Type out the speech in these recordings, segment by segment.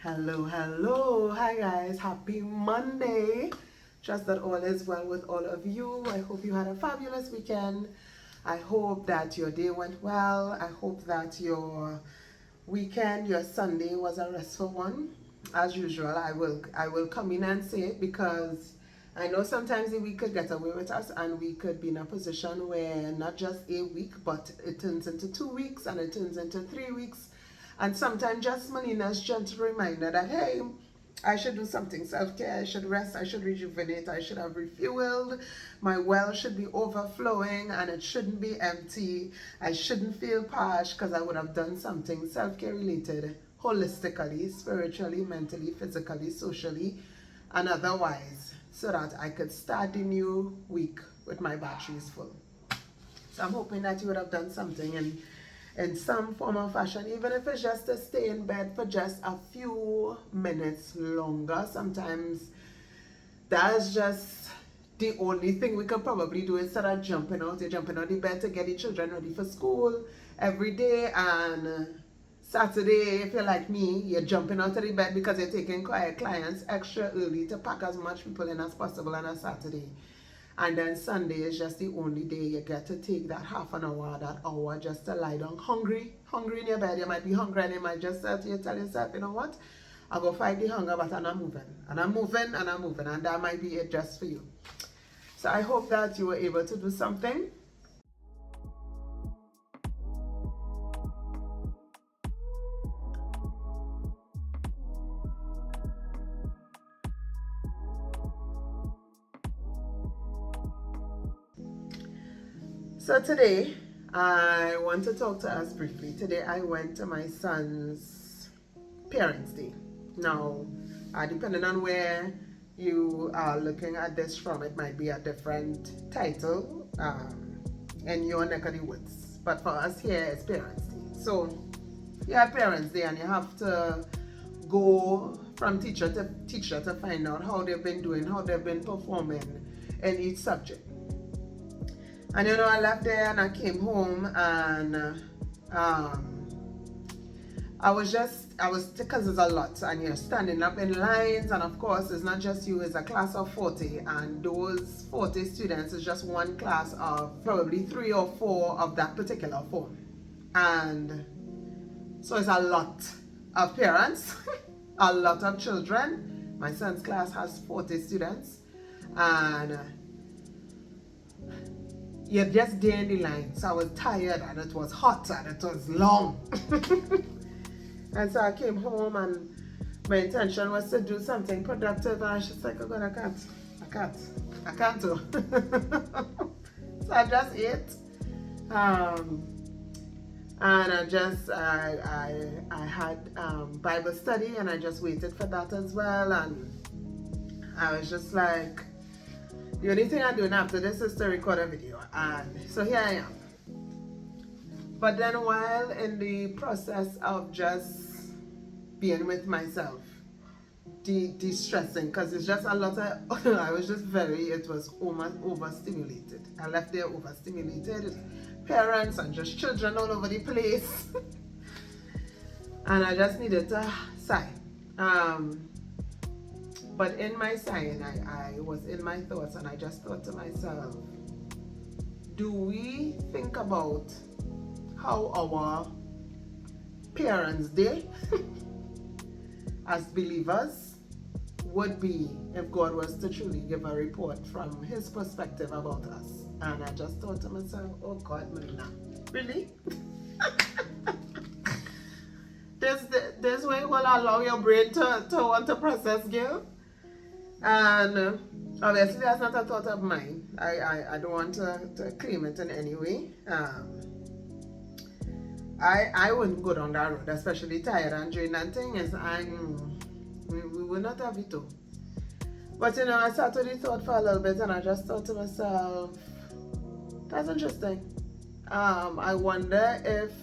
Hello. Hi guys, happy Monday. Trust that all is well with all of you. I hope you had a fabulous weekend. I hope that your day went well. I hope that your weekend, your Sunday was a restful one. As usual, I will come in and say it because I know sometimes the week could get away with us and we could be in a position where not just a week, but it turns into 2 weeks and it turns into 3 weeks. And sometimes just Melina's gentle reminder that, hey, I should do something self-care, I should rest, I should rejuvenate, I should have refueled, my well should be overflowing and it shouldn't be empty. I shouldn't feel parched because I would have done something self-care related, holistically, spiritually, mentally, physically, socially, and otherwise, so that I could start the new week with my batteries full. So I'm hoping that you would have done something in some form or fashion, even if it's just to stay in bed for just a few minutes longer. Sometimes that's just the only thing we could probably do instead of jumping out. You're jumping out of bed to get the children ready for school every day, and Saturday, if you're like me, you're jumping out of the bed because you're taking clients extra early to pack as much people in as possible on a Saturday. And then Sunday is just the only day you get to take that half an hour, that hour just to lie down hungry in your bed. You might be hungry and you might just tell yourself, you know what, I'll go fight the hunger, but I'm not moving. And I'm moving and I'm moving, and that might be it just for you. So I hope that you were able to do something. So today, I want to talk to us briefly. Today I went to my son's Parents' Day. Now, depending on where you are looking at this from, it might be a different title in your neck of the woods. But for us here, it's Parents' Day. So, you have Parents' Day and you have to go from teacher to teacher to find out how they've been doing, how they've been performing in each subject. And you know, I left there and I came home and I was because there's a lot and you're standing up in lines, and of course it's not just you, it's a class of 40, and those 40 students is just one class of probably 3 or 4 of that particular form. And so it's a lot of parents, a lot of children. My son's class has 40 students, and you're just there in the line. So I was tired and it was hot and it was long. And so I came home and my intention was to do something productive, and I was just like, oh God, I can't do. So I just ate. And I had Bible study, and I just waited for that as well. And I was just like, the only thing I'm doing after this is to record a video, and so here I am. But then while in the process of just being with myself, de-stressing, because it's just a lot of, it was almost overstimulated. I left there overstimulated, parents and just children all over the place. And I just needed to sigh. But in my sighing, I was in my thoughts, and I just thought to myself, do we think about how our Parents' Day as believers would be if God was to truly give a report from his perspective about us? And I just thought to myself, oh God, Melina, really? This way will allow your brain to want to process guilt? And obviously that's not a thought of mine. I don't want to claim it in any way. I wouldn't go down that road, especially tired and drained and things. We will not have it too. But you know, I sat with the thought for a little bit, and I just thought to myself, that's interesting. I wonder if,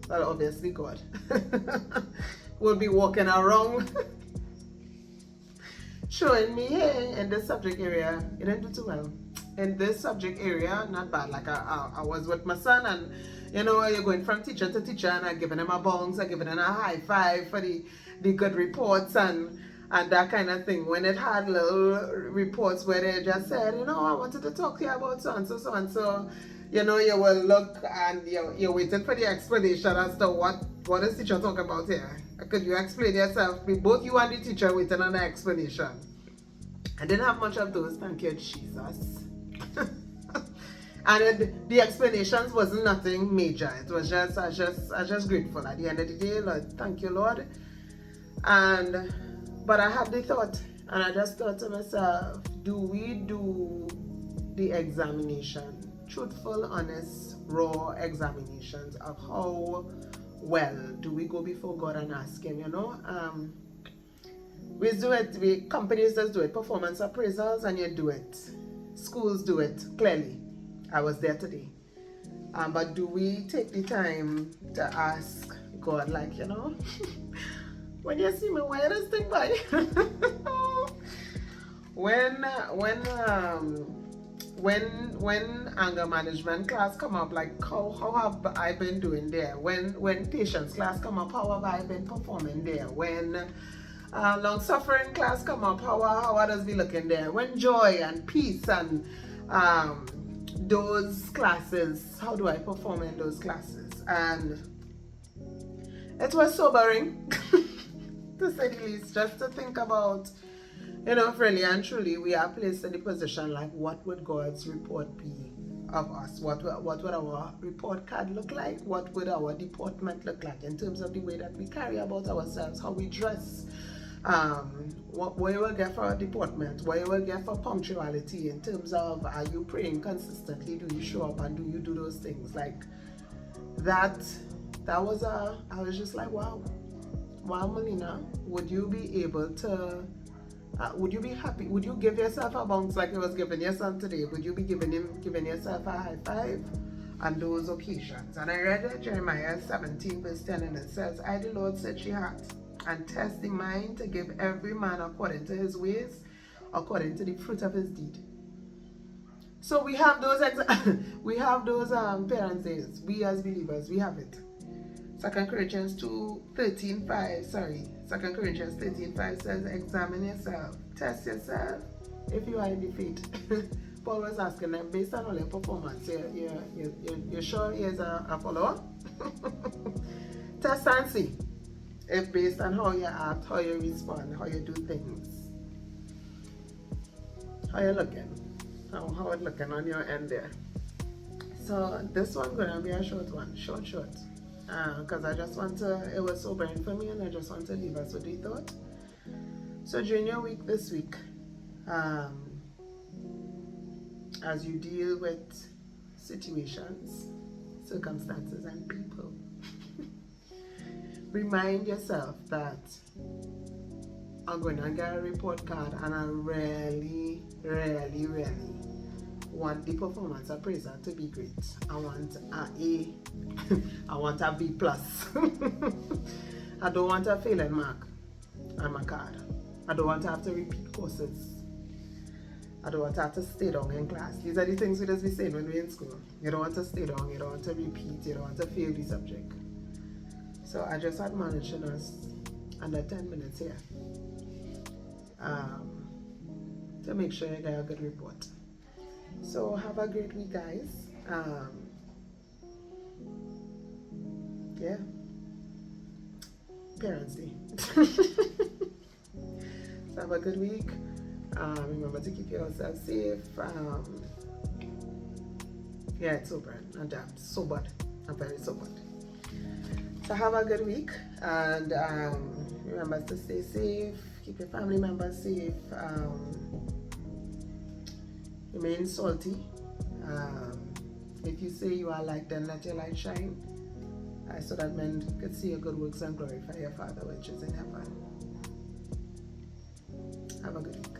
well, obviously God will be walking around showing me, hey, in this subject area, you didn't do too well. In this subject area, not bad. Like I was with my son, and You know, you're going from teacher to teacher and I'm giving them a bounce, I'm giving them a high five for the good reports and that kind of thing. When it had little reports where they just said, you know, I wanted to talk to you about so and so, so and so, you know, you will look and you're waiting for the explanation as to what is teacher talking about here. Could you explain yourself? Both you and the teacher waiting on the explanation. I didn't have much of those, thank you, Jesus. And the explanations wasn't nothing major. It was just, I was just grateful at the end of the day, Lord, thank you, Lord. But I had the thought, and I just thought to myself, do we do the examination, truthful, honest, raw examinations of how well do we go before God and ask Him, you know? We do it, companies just do it, performance appraisals, and you do it. Schools do it, clearly. I was there today. But do we take the time to ask God, like, you know, when you see me wear this thing by when anger management class come up, like how have I been doing there? When patience class come up, how have I been performing there? When long suffering class come up, how others be looking there? When joy and peace and those classes, how do I perform in those classes? And it was sobering to say the least, just to think about, you know, really and truly we are placed in the position like, what would God's report be of us? What would our report card look like? What would our deportment look like in terms of the way that we carry about ourselves, how we dress? What you will get for deportment, what you will get for punctuality in terms of, are you praying consistently, do you show up and do you do those things? Like that was I was just like, wow, Melina, would you be able to, would you be happy, would you give yourself a bounce like you was giving your son today? Would you be giving yourself a high five on those occasions? And I read Jeremiah 17 verse 10, and it says, I the Lord search your heart and test the mind to give every man according to his ways, according to the fruit of his deed. So we have those parents' days. We as believers, we have it. 2 Corinthians 13:5 says, examine yourself, test yourself if you are in the faith. Paul was asking them, based on all your performance, you're sure he is a follower? Test and see. If based on how you act, how you respond, how you do things, how you looking, how it looking on your end there. So this one gonna be a short one, short, because I just want to, it was sobering for me and I just want to leave us with the thought. So during your week this week, as you deal with situations, circumstances and people, remind yourself that I'm going to get a report card and I really want the performance appraisal to be great. I want an A, I want a B+. I don't want a failing mark on my card. I don't want to have to repeat courses. I don't want to have to stay down in class. These are the things we just be saying when we're in school. You don't want to stay down, you don't want to repeat, you don't want to fail the subject. So I just admonishing us under 10 minutes here to make sure you get a good report. So have a great week, guys. Yeah, Parents' Day. So have a good week. Remember to keep yourself safe. Yeah, it's sobering, and I'm sobered. I'm very sobered. So have a good week, and remember to stay safe, keep your family members safe, remain salty. If you say you are light, then let your light shine, so that men could see your good works and glorify your Father which is in heaven. Have a good week.